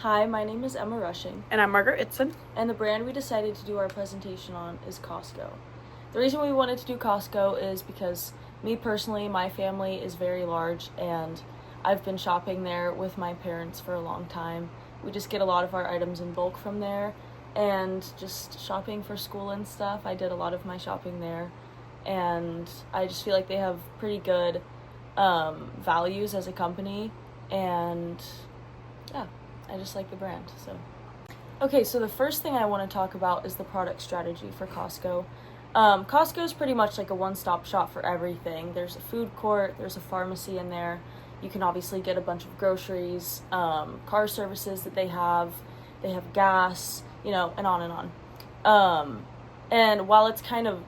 Hi, my name is Emma Rushing, And I'm Margaret Itzen. and the brand we decided to do our presentation on is Costco. The reason we wanted to do Costco is because me personally, my family is very large, and I've been shopping there with my parents for a long time. We just get a lot of our items in bulk from there, and just shopping for school and stuff, I did a lot of my shopping there, and I just feel like they have pretty good values as a company, and yeah, I just like the brand. Okay, so the first thing I want to talk about is the product strategy for Costco. Costco is pretty much like a one-stop shop for everything. There's a food court, there's a pharmacy in there. You can obviously get a bunch of groceries, car services that they have gas, and on and on. And while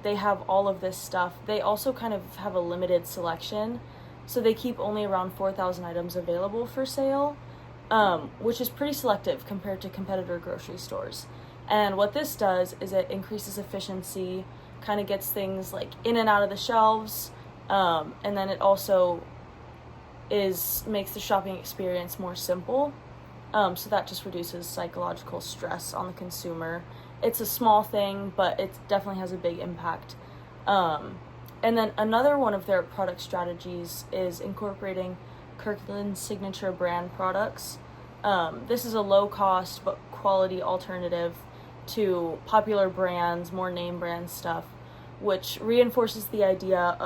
they have all of this stuff, they also kind of have a limited selection. So they keep only around 4,000 items available for sale, which is pretty selective compared to competitor grocery stores. And what this does is it increases efficiency, kind of gets things like in and out of the shelves, and then it also makes the shopping experience more simple. So that just reduces psychological stress on the consumer. It's a small thing, but it definitely has a big impact. And then another one of their product strategies is incorporating Kirkland's signature brand products. This is a low-cost but quality alternative to popular brands, more name brand stuff, which reinforces the idea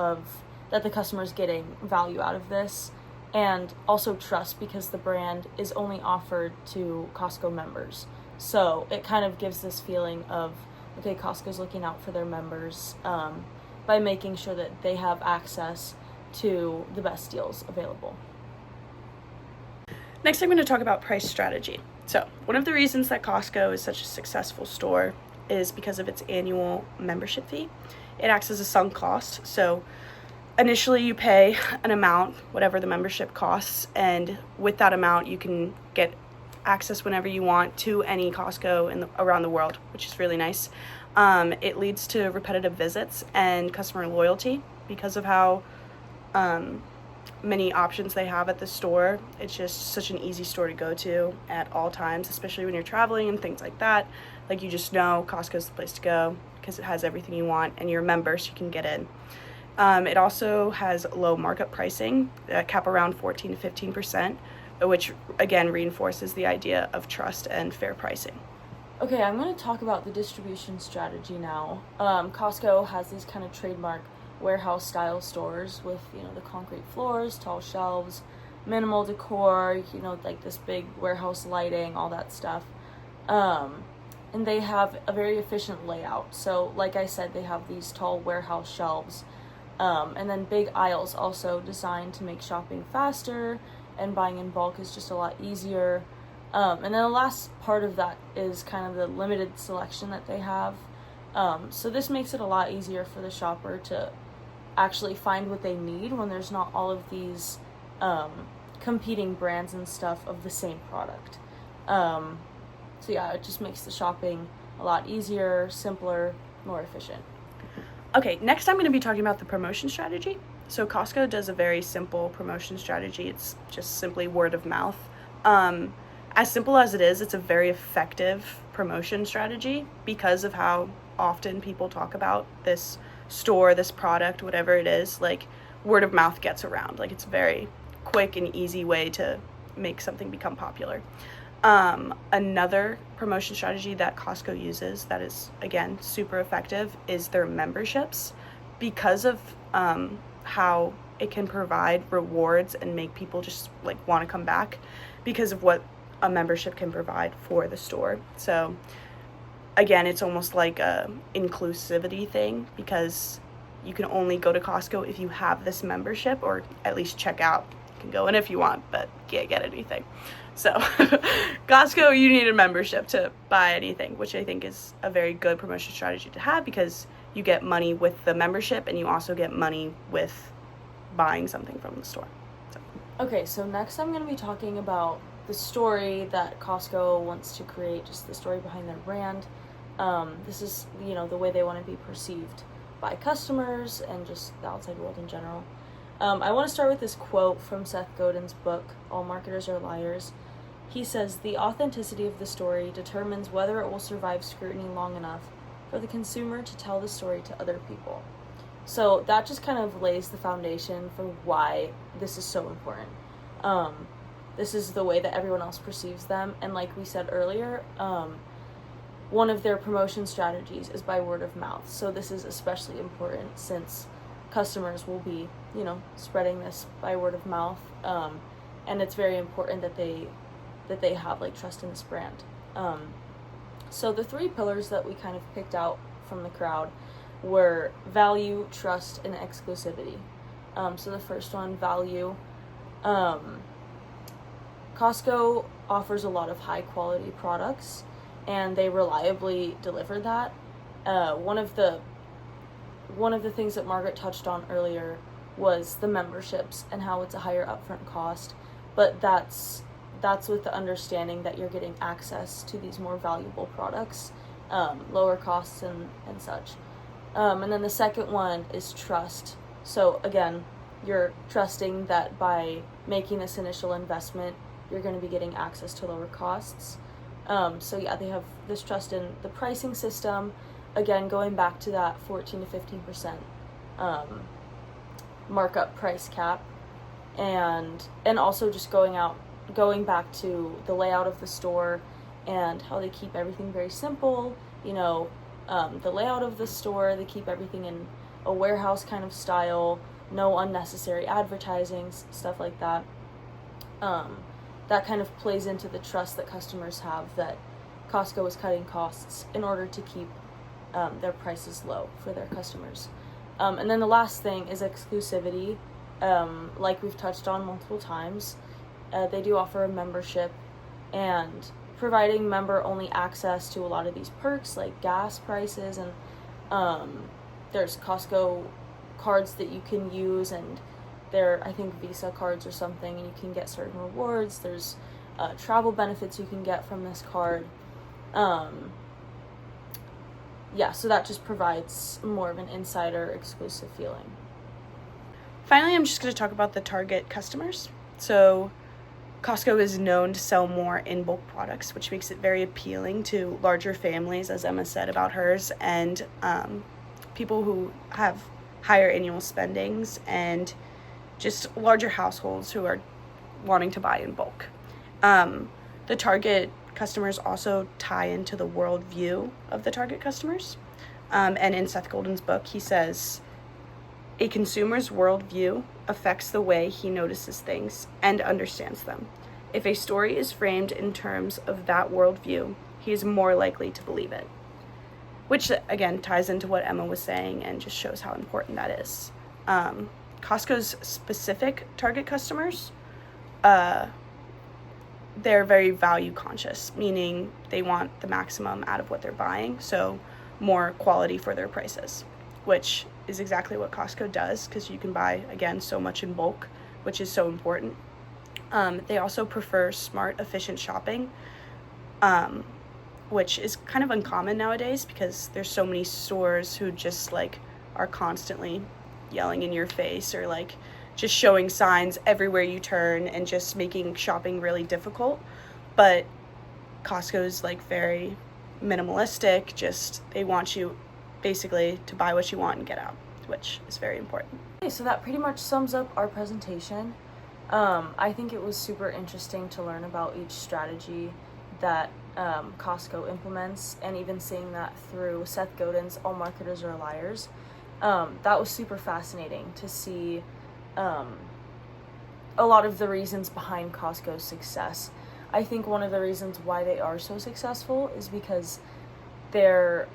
that the customer is getting value out of this, and also trust, because the brand is only offered to Costco members. So it kind of gives this feeling of, okay, Costco's looking out for their members by making sure that they have access to the best deals available. Next, I'm going to talk about price strategy. So, one of the reasons that Costco is such a successful store is because of its annual membership fee. It acts as a sunk cost. So, initially you pay an amount, whatever the membership costs, and with that amount you can get access whenever you want to any Costco around the world, which is really nice. It leads to repetitive visits and customer loyalty because of how many options they have at the store. It's just such an easy store to go to at all times, especially when you're traveling and things like that. Like, you just know Costco's the place to go because it has everything you want, and you're a member, so you can get in. It also has low markup pricing, cap around 14 to 15%, which again reinforces the idea of trust and fair pricing. Okay, I'm going to talk about the distribution strategy now. Costco has these kind of trademark warehouse style stores with, the concrete floors, tall shelves, minimal decor, like this big warehouse lighting, all that stuff. And they have a very efficient layout. So like I said, they have these tall warehouse shelves, and then big aisles also designed to make shopping faster, and buying in bulk is just a lot easier. And then the last part of that is kind of the limited selection that they have. So this makes it a lot easier for the shopper to actually find what they need when there's not all of these competing brands and stuff of the same product. So yeah, it just makes the shopping a lot easier, simpler, more efficient. Okay, next I'm going to be talking about the promotion strategy. So Costco does a very simple promotion strategy. It's just simply word of mouth. As simple as it is, it's a very effective promotion strategy because of how often people talk about this store, this product, whatever it is. Like, word of mouth gets around. Like, it's a very quick and easy way to make something become popular. Another promotion strategy that Costco uses that is, again, super effective is their memberships, because of how it can provide rewards and make people just want to come back because of what a membership can provide for the store. So again, it's almost like a inclusivity thing, because you can only go to Costco if you have this membership, or at least check out. You can go in if you want, but can't get anything. So Costco, you need a membership to buy anything, which I think is a very good promotion strategy to have, because you get money with the membership and you also get money with buying something from the store. Okay, so next I'm going to be talking about the story that Costco wants to create, just the story behind their brand. This is, the way they want to be perceived by customers and just the outside world in general. I want to start with this quote from Seth Godin's book, All Marketers Are Liars. He says the authenticity of the story determines whether it will survive scrutiny long enough for the consumer to tell the story to other people. So that just kind of lays the foundation for why this is so important. This is the way that everyone else perceives them, and like we said earlier, one of their promotion strategies is by word of mouth. So this is especially important since customers will be, spreading this by word of mouth, and it's very important that they have like trust in this brand. So the 3 pillars that we kind of picked out from the crowd were value, trust, and exclusivity. So the first one, value. Costco offers a lot of high quality products, and they reliably deliver that. One of the things that Margaret touched on earlier was the memberships and how it's a higher upfront cost, but that's with the understanding that you're getting access to these more valuable products, lower costs and such. And then the second one is trust. So again, you're trusting that by making this initial investment, you're going to be getting access to lower costs. So yeah, they have this trust in the pricing system. Again, going back to that 14 to 15% markup price cap, and also just going back to the layout of the store and how they keep everything very simple. The layout of the store, they keep everything in a warehouse kind of style, no unnecessary advertising, stuff like that. That kind of plays into the trust that customers have that Costco is cutting costs in order to keep their prices low for their customers. And then the last thing is exclusivity. Like we've touched on multiple times, they do offer a membership, and providing member-only access to a lot of these perks like gas prices, and there's Costco cards that you can use, and they're, I think, Visa cards or something, and you can get certain rewards. There's travel benefits you can get from this card. So that just provides more of an insider exclusive feeling. Finally, I'm just going to talk about the target customers. So Costco is known to sell more in bulk products, which makes it very appealing to larger families, as Emma said about hers, and people who have higher annual spendings and just larger households who are wanting to buy in bulk. The target customers also tie into the worldview of the target customers. And in Seth Godin's book, he says, a consumer's worldview affects the way he notices things and understands them. If a story is framed in terms of that worldview, he is more likely to believe it. Which, again, ties into what Emma was saying and just shows how important that is. Costco's specific target customers, they're very value conscious, meaning they want the maximum out of what they're buying, so more quality for their prices, which is exactly what Costco does, because you can buy, again, so much in bulk, which is so important. They also prefer smart, efficient shopping, which is kind of uncommon nowadays because there's so many stores who just are constantly yelling in your face or just showing signs everywhere you turn and just making shopping really difficult. But Costco's very minimalistic, just they want you basically to buy what you want and get out, which is very important. Okay, so that pretty much sums up our presentation. I think it was super interesting to learn about each strategy that Costco implements, and even seeing that through Seth Godin's All Marketers Are Liars. That was super fascinating to see a lot of the reasons behind Costco's success. I think one of the reasons why they are so successful is because they're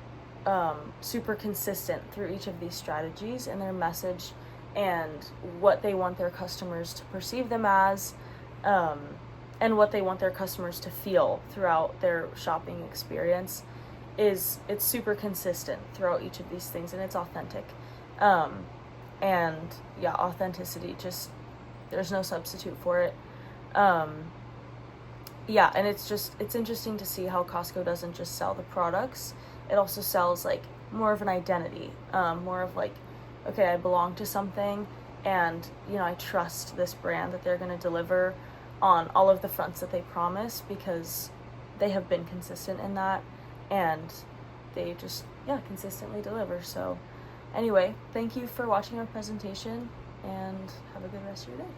super consistent through each of these strategies and their message and what they want their customers to perceive them as, and what they want their customers to feel throughout their shopping experience. It's super consistent throughout each of these things, and it's authentic. And yeah, authenticity, just there's no substitute for it. Yeah, and it's interesting to see how Costco doesn't just sell the products, it also sells more of an identity, more of okay, I belong to something, and I trust this brand that they're going to deliver on all of the fronts that they promise, because they have been consistent in that, and they just, consistently deliver. So anyway, thank you for watching our presentation, and have a good rest of your day.